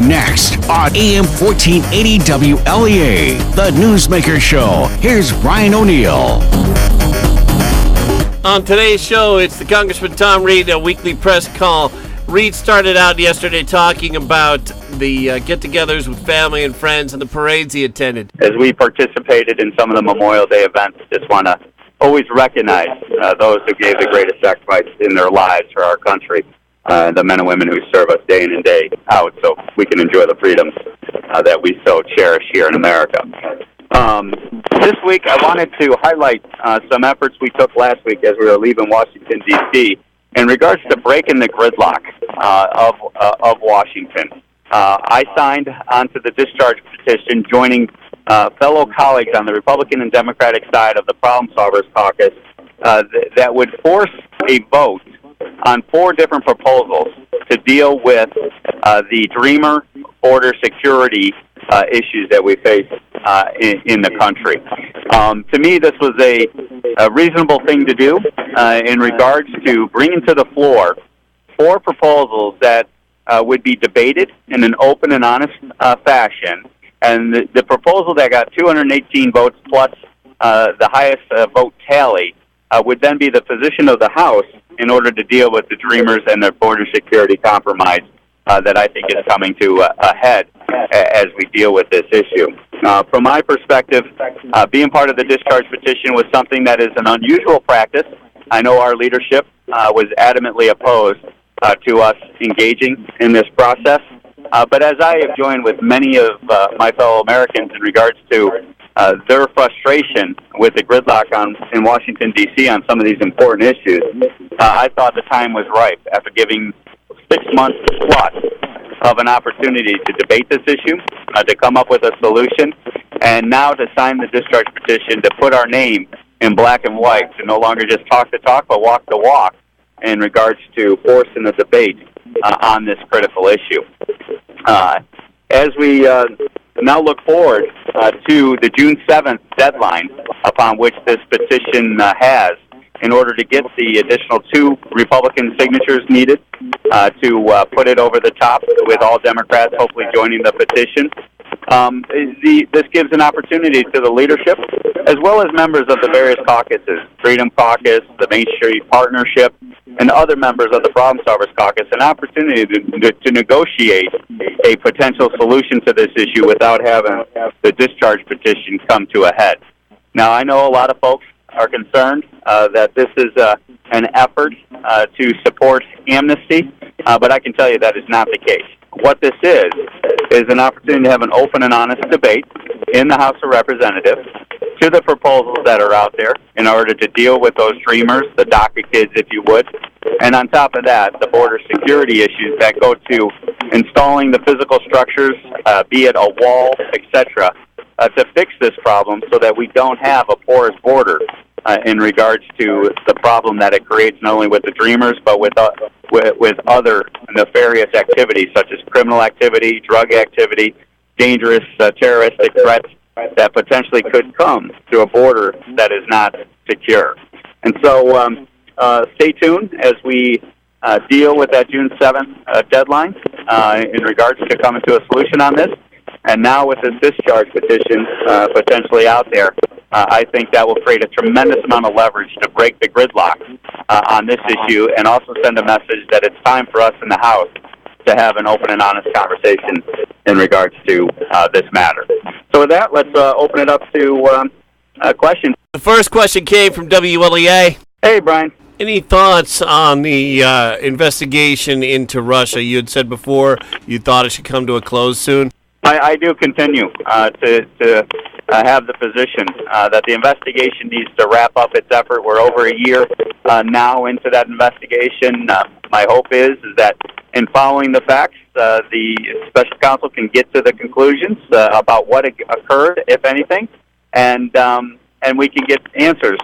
Next on AM 1480 WLEA, the Newsmaker Show. Here's Brian O'Neill. On today's show, it's the Congressman Tom Reed, a weekly press call. Reed started out yesterday talking about the get-togethers with family and friends and the parades he attended. As we participated in some of the Memorial Day events, just want to always recognize those who gave the greatest sacrifice in their lives for our country, the men and women who serve us day in and day out so we can enjoy the freedoms that we so cherish here in America. This week, I wanted to highlight some efforts we took last week as we were leaving Washington, D.C., in regards to breaking the gridlock of Washington. I signed onto the discharge petition, joining fellow colleagues on the Republican and Democratic side of the Problem Solvers Caucus that would force a vote on 4 different proposals to deal with the Dreamer border security issues that we face in the country. To me, this was a reasonable thing to do in regards to bringing to the floor 4 proposals that would be debated in an open and honest fashion. And the proposal that got 218 votes plus the highest vote tally would then be the position of the House in order to deal with the Dreamers and their border security compromise that I think is coming to a head as we deal with this issue. From my perspective, being part of the discharge petition was something that is an unusual practice. I know our leadership was adamantly opposed to us engaging in this process. But as I have joined with many of my fellow Americans in regards to their frustration with the gridlock in Washington, D.C. on some of these important issues, I thought the time was ripe after giving 6 months plus of an opportunity to debate this issue, to come up with a solution, and now to sign the discharge petition to put our name in black and white, to no longer just talk the talk, but walk the walk in regards to forcing the debate on this critical issue. As we now look forward to the June 7th deadline upon which this petition has, in order to get the additional 2 Republican signatures needed to put it over the top, with all Democrats hopefully joining the petition. This gives an opportunity to the leadership, as well as members of the various caucuses, Freedom Caucus, the Main Street Partnership, and other members of the Problem Solvers Caucus, an opportunity to negotiate a potential solution to this issue without having the discharge petition come to a head. Now, I know a lot of folks are concerned that this is an effort to support amnesty, but I can tell you that is not the case. What this is an opportunity to have an open and honest debate in the House of Representatives to the proposals that are out there in order to deal with those Dreamers, the DACA kids, if you would, and on top of that, the border security issues that go to installing the physical structures, be it a wall, etc., to fix this problem so that we don't have a porous border in regards to the problem that it creates, not only with the Dreamers, but with other nefarious activities such as criminal activity, drug activity, dangerous terroristic threats that potentially could come through a border that is not secure. And so stay tuned as we deal with that June 7th deadline in regards to coming to a solution on this. And now with this discharge petition potentially out there, I think that will create a tremendous amount of leverage to break the gridlock on this issue, and also send a message that it's time for us in the House to have an open and honest conversation in regards to this matter. So with that, let's open it up to questions. The first question came from WLEA. Hey, Brian. Any thoughts on the investigation into Russia? You had said before you thought it should come to a close soon. I do continue to have the position that the investigation needs to wrap up its effort. We're over a year now into that investigation. My hope is that in following the facts, the special counsel can get to the conclusions about what occurred, if anything, and we can get answers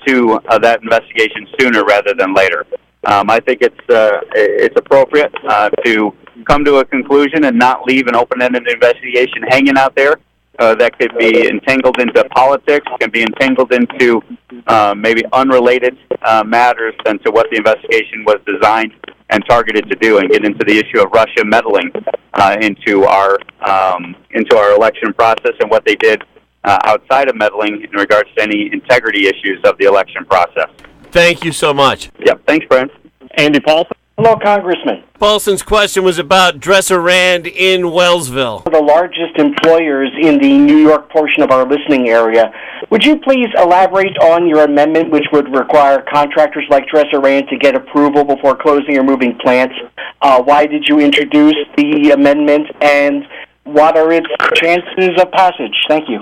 to that investigation sooner rather than later. I think it's appropriate to come to a conclusion and not leave an open-ended investigation hanging out there that could be entangled into politics, can be entangled into maybe unrelated matters than to what the investigation was designed and targeted to do, and get into the issue of Russia meddling into our election process and what they did outside of meddling in regards to any integrity issues of the election process. Thank you so much. Yep, thanks, Brian. Andy Paulson. Hello, Congressman. Paulson's question was about Dresser Rand in Wellsville. The largest employers in the New York portion of our listening area. Would you please elaborate on your amendment, which would require contractors like Dresser Rand to get approval before closing or moving plants? Why did you introduce the amendment, and what are its chances of passage? Thank you.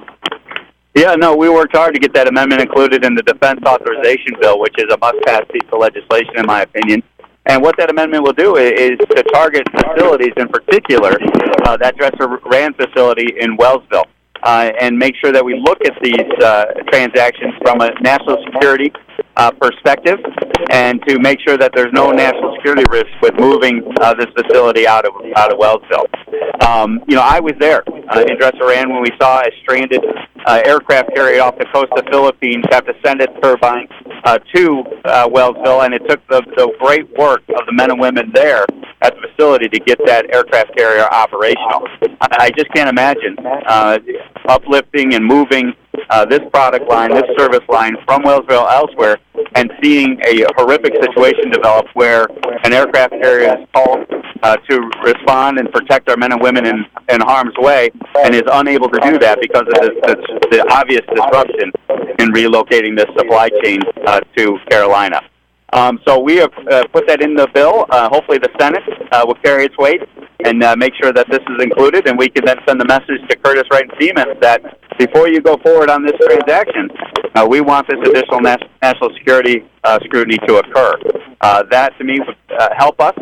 Yeah, no, we worked hard to get that amendment included in the Defense Authorization Bill, which is a must-pass piece of legislation, in my opinion. And what that amendment will do is to target facilities, in particular, that Dresser Rand facility in Wellsville, and make sure that we look at these transactions from a national security perspective, and to make sure that there's no national security risk with moving this facility out of Wellsville. I was there in Dresser Rand when we saw a stranded aircraft carrier off the coast of the Philippines have to send its turbine to Wellsville, and it took the great work of the men and women there at the facility to get that aircraft carrier operational. I just can't imagine uplifting and moving this product line, this service line from Wellsville elsewhere, and seeing a horrific situation develop where an aircraft carrier is called to respond and protect our men and women in harm's way, and is unable to do that because of the obvious disruption in relocating this supply chain to Carolina. So we have put that in the bill. Hopefully the Senate will carry its weight and make sure that this is included, and we can then send the message to Curtis Wright and Siemens that before you go forward on this transaction, we want this additional national security scrutiny to occur. That, to me, would help us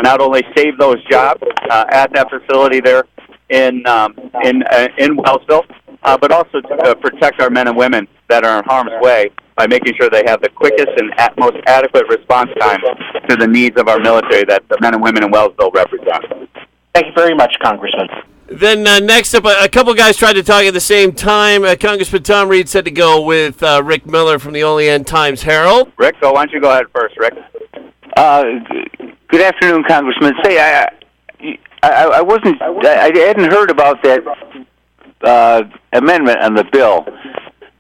not only save those jobs at that facility there in Wellsville, but also to protect our men and women that are in harm's way by making sure they have the quickest and most adequate response time to the needs of our military that the men and women in Wellsville represent. Thank you very much, Congressman. Then next up, a couple guys tried to talk at the same time. Congressman Tom Reed said to go with Rick Miller from the Olean Times-Herald. Rick, why don't you go ahead first, Rick? Good afternoon, Congressman. Say, I hadn't heard about that amendment on the bill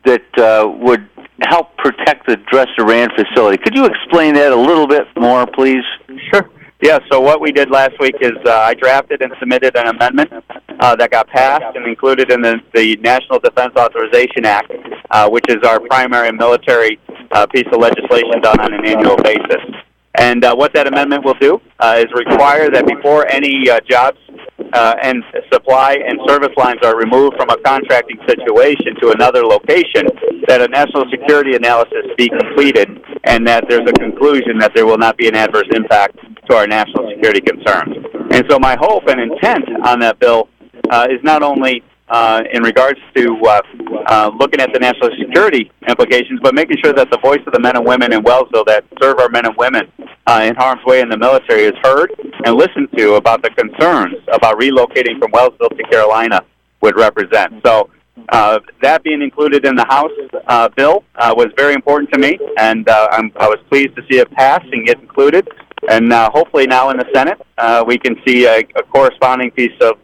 that would help protect the Dresser Rand facility. Could you explain that a little bit more, please? Sure. Yeah, so what we did last week is I drafted and submitted an amendment that got passed and included in the National Defense Authorization Act, which is our primary military piece of legislation done on an annual basis. And what that amendment will do is require that before any jobs and supply and service lines are removed from a contracting situation to another location, that a national security analysis be completed and that there's a conclusion that there will not be an adverse impact to our national security concerns. And so my hope and intent on that bill is not only in regards to looking at the national security implications, but making sure that the voice of the men and women in Wellsville that serve our men and women in harm's way in the military is heard and listened to about the concerns about relocating from Wellsville to Carolina would represent. So that being included in the House bill was very important to me, and I was pleased to see it pass and get included. And hopefully now in the Senate, we can see a corresponding piece of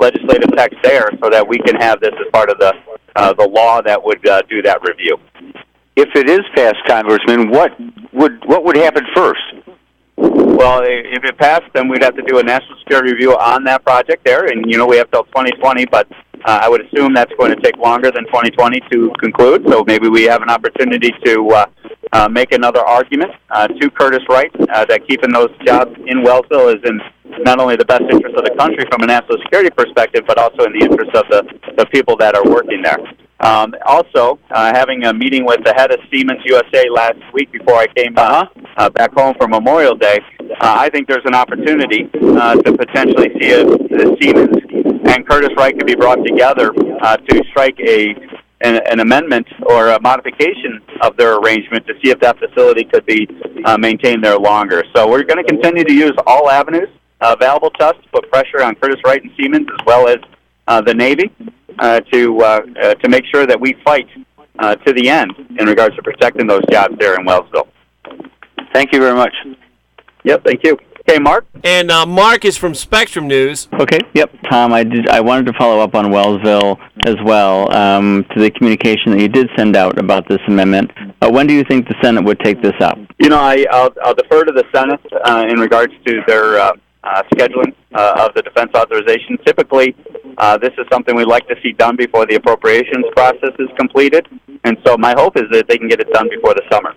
legislative text there so that we can have this as part of the law that would do that review. If it is passed, Congressman, what would happen first? Well, if it passed, then we'd have to do a national security review on that project there, and we have till 2020, but I would assume that's going to take longer than 2020 to conclude, so maybe we have an opportunity to make another argument to Curtis Wright that keeping those jobs in Wellsville is in not only the best interest of the country from a national security perspective, but also in the interest of the people that are working there. Also, having a meeting with the head of Siemens USA last week before I came back home for Memorial Day, I think there's an opportunity to potentially see if Siemens and Curtis Wright could be brought together to strike an amendment or a modification of their arrangement to see if that facility could be maintained there longer. So we're going to continue to use all avenues available to us to put pressure on Curtis Wright and Siemens as well as the Navy to make sure that we fight to the end in regards to protecting those jobs there in Wellsville. Thank you very much. Yep, thank you. Okay, Mark? And Mark is from Spectrum News. Okay, yep. Tom, I wanted to follow up on Wellsville as well, to the communication that you did send out about this amendment. When do you think the Senate would take this up? I'll defer to the Senate in regards to their scheduling of the defense authorization. Typically, this is something we'd like to see done before the appropriations process is completed, and so my hope is that they can get it done before the summer.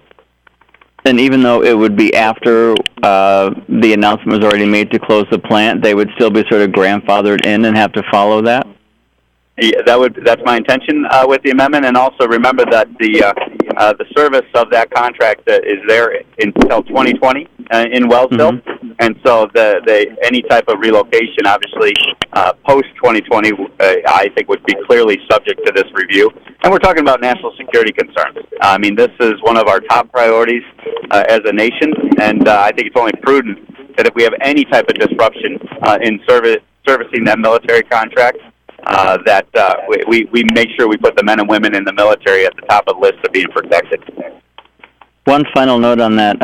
And even though it would be after the announcement was already made to close the plant, they would still be sort of grandfathered in and have to follow that? Yeah, that's my intention with the amendment, and also remember that the service of that contract is there until 2020 in Wellsville, and so any type of relocation, obviously, post 2020, I think would be clearly subject to this review. And we're talking about national security concerns. I mean, this is one of our top priorities as a nation, and I think it's only prudent that if we have any type of disruption in servicing that military contract, that we make sure we put the men and women in the military at the top of the list of being protected. One final note on that.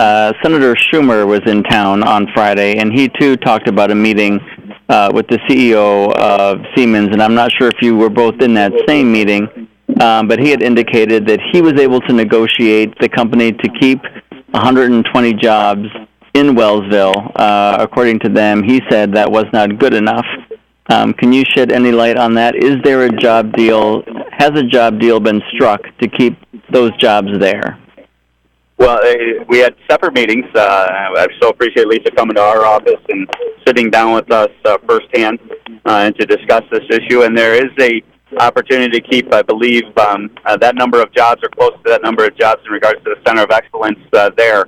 Senator Schumer was in town on Friday, and he, too, talked about a meeting with the CEO of Siemens, and I'm not sure if you were both in that same meeting, but he had indicated that he was able to negotiate the company to keep 120 jobs in Wellsville. According to them, he said that was not good enough. Can you shed any light on that? Is there a job deal? Has a job deal been struck to keep those jobs there? Well, we had separate meetings. I so appreciate Lisa coming to our office and sitting down with us firsthand and to discuss this issue. And there is a opportunity to keep, I believe, that number of jobs or close to that number of jobs in regards to the Center of Excellence there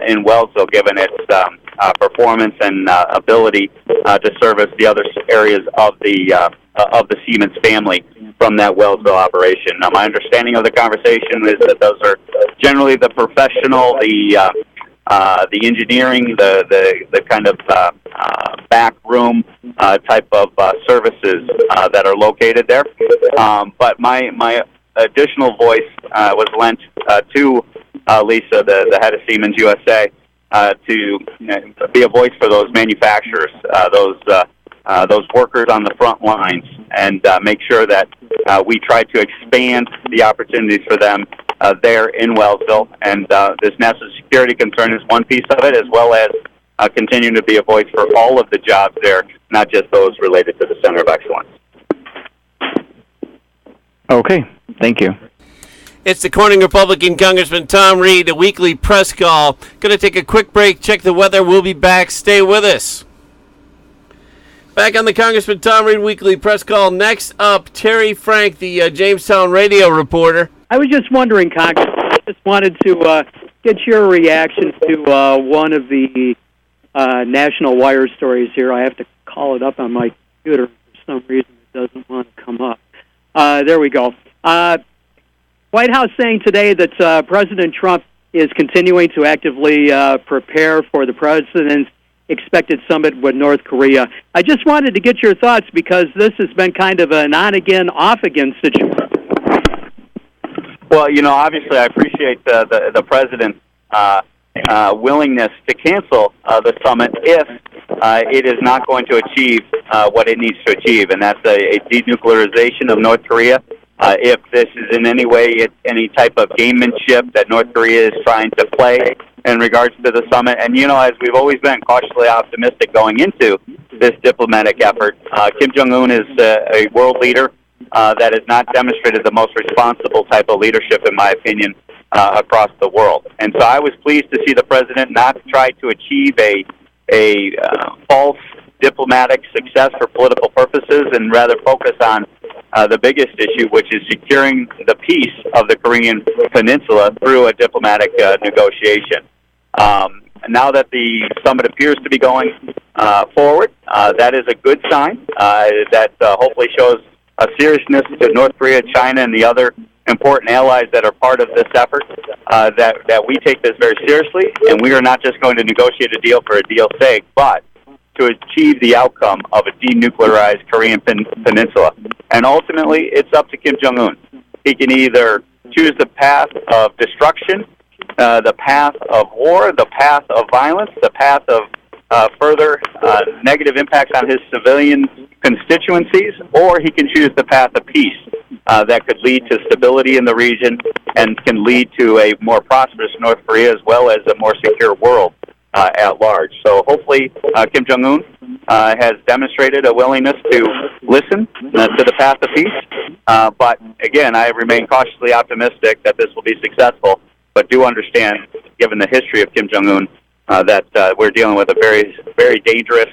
in Wellsville, given its performance and ability to service the other areas of the Siemens family from that Wellsville operation. Now, my understanding of the conversation is that those are generally the professional, the engineering, the kind of back room type of services that are located there. But my additional voice was lent to Lisa, the head of Siemens USA, to be a voice for those manufacturers, those workers on the front lines, and make sure that we try to expand the opportunities for them there in Wellsville. And this national security concern is one piece of it, as well as continuing to be a voice for all of the jobs there, not just those related to the Center of Excellence. Okay, thank you. It's the Corning Republican Congressman Tom Reed, a weekly press call. Going to take a quick break, check the weather. We'll be back. Stay with us. Back on the Congressman Tom Reed weekly press call. Next up, Terry Frank, the Jamestown radio reporter. I was just wondering, Congressman, I just wanted to get your reaction to one of the National Wire stories here. I have to call it up on my computer. For some reason, it doesn't want to come up. There we go. White House saying today that President Trump is continuing to actively prepare for the president's expected summit with North Korea. I just wanted to get your thoughts because this has been kind of an on-again, off-again situation. Well, obviously I appreciate the president's willingness to cancel the summit if it is not going to achieve what it needs to achieve, and that's a denuclearization of North Korea. If this is in any way any type of gamemanship that North Korea is trying to play in regards to the summit. And, as we've always been cautiously optimistic going into this diplomatic effort, Kim Jong-un is a world leader that has not demonstrated the most responsible type of leadership, in my opinion, across the world. And so I was pleased to see the president not try to achieve a false diplomatic success for political purposes and rather focus on the biggest issue, which is securing the peace of the Korean Peninsula through a diplomatic negotiation. Now that the summit appears to be going forward, that is a good sign that hopefully shows a seriousness to North Korea, China, and the other important allies that are part of this effort, that we take this very seriously, and we are not just going to negotiate a deal for a deal's sake, but to achieve the outcome of a denuclearized Korean Peninsula. And ultimately, it's up to Kim Jong-un. He can either choose the path of destruction the path of war, the path of violence, the path of further negative impacts on his civilian constituencies, or he can choose the path of peace that could lead to stability in the region and can lead to a more prosperous North Korea as well as a more secure world at large. So hopefully Kim Jong-un has demonstrated a willingness to listen to the path of peace. But again, I remain cautiously optimistic that this will be successful, but do understand, given the history of Kim Jong-un, that we're dealing with a very, very dangerous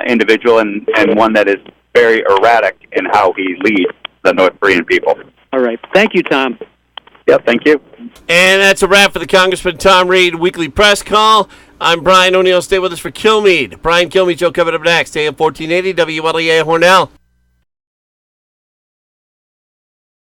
individual and one that is very erratic in how he leads the North Korean people. All right. Thank you, Tom. Yep, thank you. And that's a wrap for the Congressman Tom Reed Weekly Press Call. I'm Brian O'Neill. Stay with us for Kilmeade. Brian Kilmeade Show coming up next. AM 1480 WLEA Hornell.